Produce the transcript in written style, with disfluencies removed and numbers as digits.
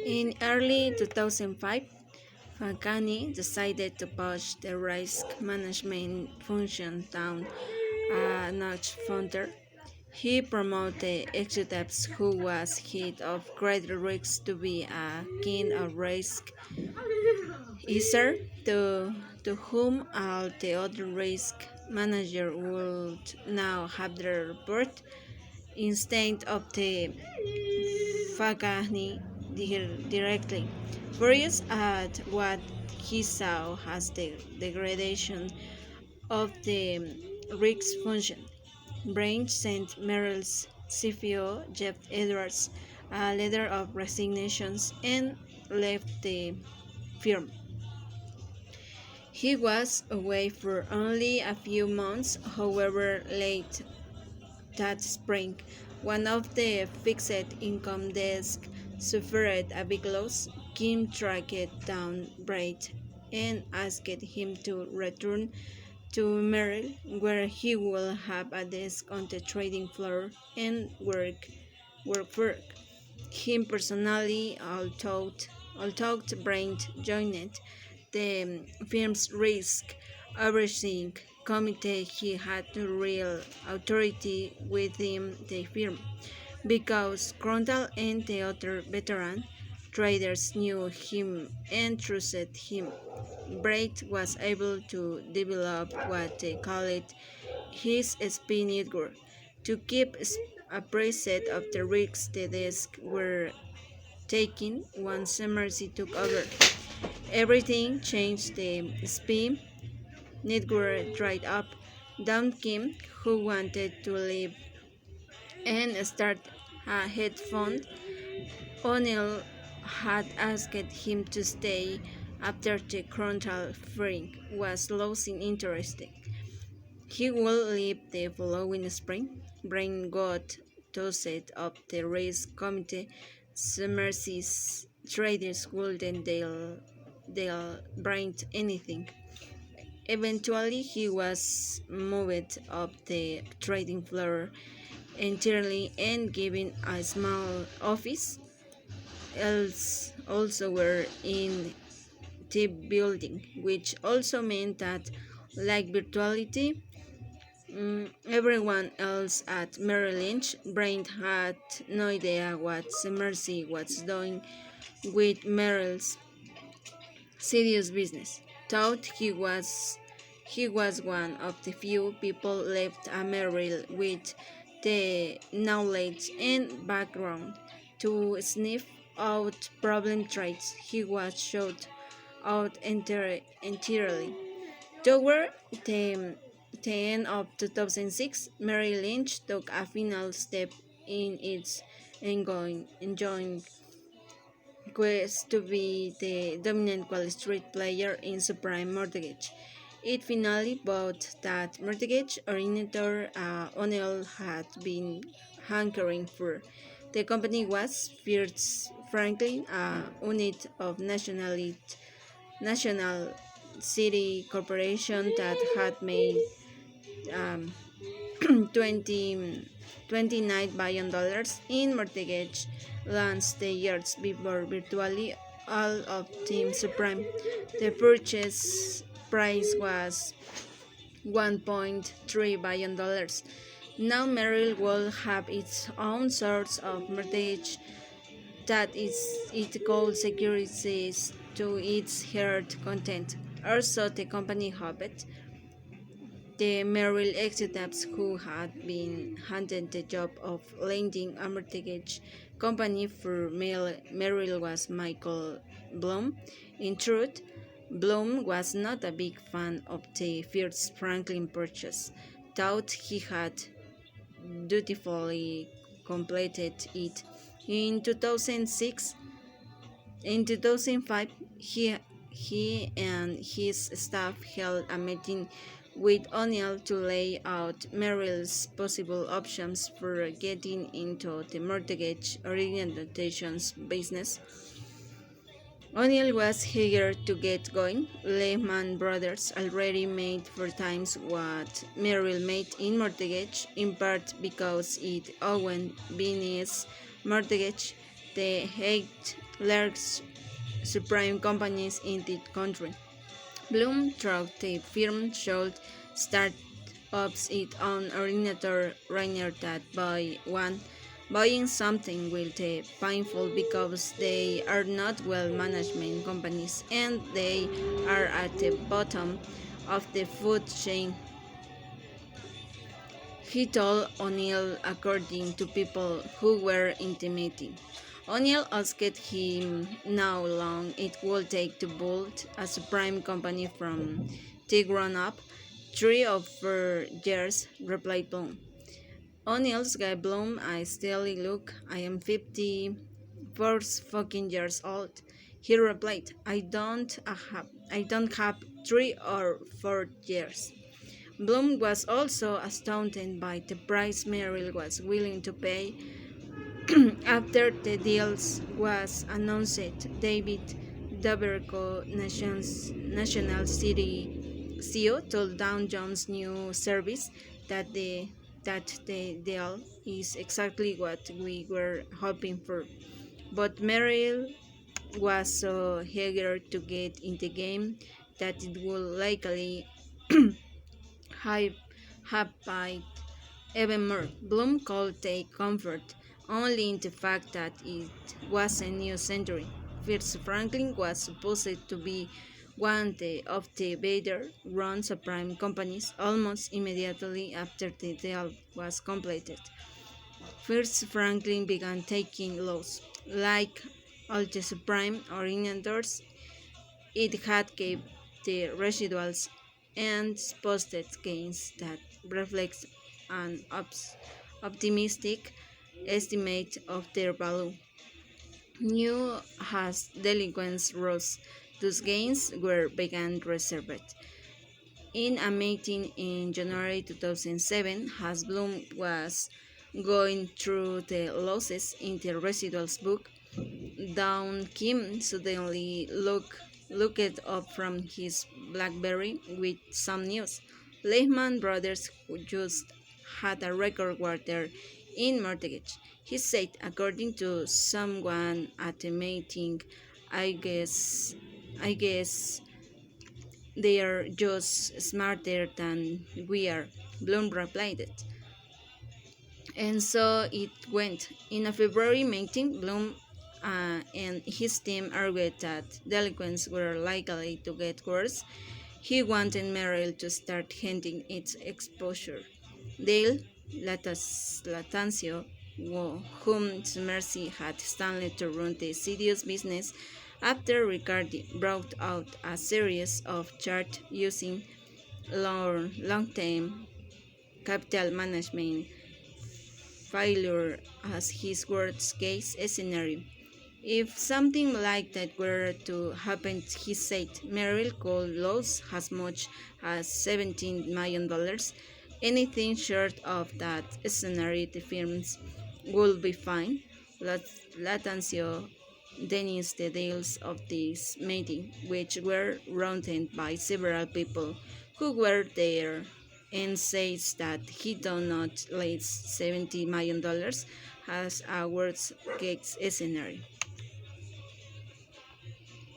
In early 2005, Faghani decided to push the risk management function down a notch further. He promoted executives who was head of greater risks to be a king of risk easer to whom all the other risk managers would now have their report instead of the Faghani directly. Furious at what he saw as the degradation of the risk function, Branch sent Merrill's CFO Jeff Edwards a letter of resignations and left the firm. He was away for only a few months, however, late that spring, one of the fixed income desks suffered a big loss. Kim tracked down Braid and asked him to return to Merrill, where he will have a desk on the trading floor and work. Him personally, although Braid joined the firm's risk overseeing committee, he had no real authority within the firm because Crondall and the other veteran traders knew him and trusted him. Braid was able to develop what they called his spy network to keep abreast of the risks the desk were taking once Mercy took over. Everything changed. The spy network dried up. Don Kim, who wanted to leave and start a hedge fund, O'Neill had asked him to stay after the Crondall firm was losing interest. He would leave the following spring. Brain got tossed up the race committee. Mercy's traders wouldn't they'll bring anything. Eventually, he was moved up the trading floor entirely and given a small office. Else also were in the building, which also meant that, like virtuality, everyone else at Merrill Lynch, Brain had no idea what Mercy was doing with Merrill's serious business. Thought he was one of the few people left at Merrill with the knowledge and background to sniff out problem traits. He was shut out entirely. Toward the end of 2006, Merrill Lynch took a final step in its ongoing quest to be the dominant Wall Street player in subprime mortgage. It finally bought that mortgage originator O'Neill had been hankering for. The company was First Franklin, a unit of National City Corporation that had made um, 20, $29 billion in mortgage loans the years before virtually all of Team Supreme. The purchase price was $1.3 billion. Now Merrill will have its own source of mortgage that is it called securities to its heart content. Also, the company hoped the Merrill executives who had been handed the job of lending a mortgage company for Merrill was Michael Bloom. In truth, Bloom was not a big fan of the first Franklin purchase, thought he had dutifully completed it. In 2006, in 2005, he and his staff held a meeting with O'Neill to lay out Merrill's possible options for getting into the mortgage originations business. O'Neill was eager to get going. Lehman Brothers already made 4 times what Merrill made in mortgage, in part because it owned Beneath Mortgage, the large supreme companies in the country. Bloom thought the firm should start up its own originator Rainer that buying something will be painful because they are not well management companies and they are at the bottom of the food chain. He told O'Neill according to people who were intimating. O'Neill asked him how long it would take to build a supreme company from the ground up. 3 or 4 years, replied Bloom. O'Neill's gave Bloom a steely look. I am 54 fucking years old. He replied, I don't have 3 or 4 years. Bloom was also astounded by the price Merrill was willing to pay. After the deal was announced, David Daberco, National City CEO, told Dow Jones News Service that the deal is exactly what we were hoping for. But Merrill was so eager to get in the game that it would likely have, have paid even more. Bloom could take comfort only in the fact that it was a new century. First, Franklin was supposed to be one of the better-run subprime companies almost immediately after the deal was completed. First, Franklin began taking loss. Like all the subprime originators, it had kept the residuals and posted gains that reflect an optimistic estimate of their value. New as delinquents rose, those gains were began reserved. In a meeting in January 2007, Hasbulm was going through the losses in the residuals book. Down Kim suddenly looked up from his BlackBerry with some news. Lehman Brothers who just had a record quarter in mortgage. He said, according to someone at the meeting, I guess I guess they are just smarter than we are. Bloom replied. And so it went. In a February meeting, Bloom and his team argued that delinquents were likely to get worse. He wanted Merrill to start handling its exposure. Dale Latancio, whom Mercy had Stanley to run the serious business, after Riccardi brought out a series of charts using long-term capital management failure as his worst case scenario. If something like that were to happen, he said, Merrill could lose as much as $17 million. Anything short of that scenario, the firms would be fine. Latancio denounced the deals of this meeting, which were run by several people who were there, and says that he does not lose $70 million as a worst case scenario.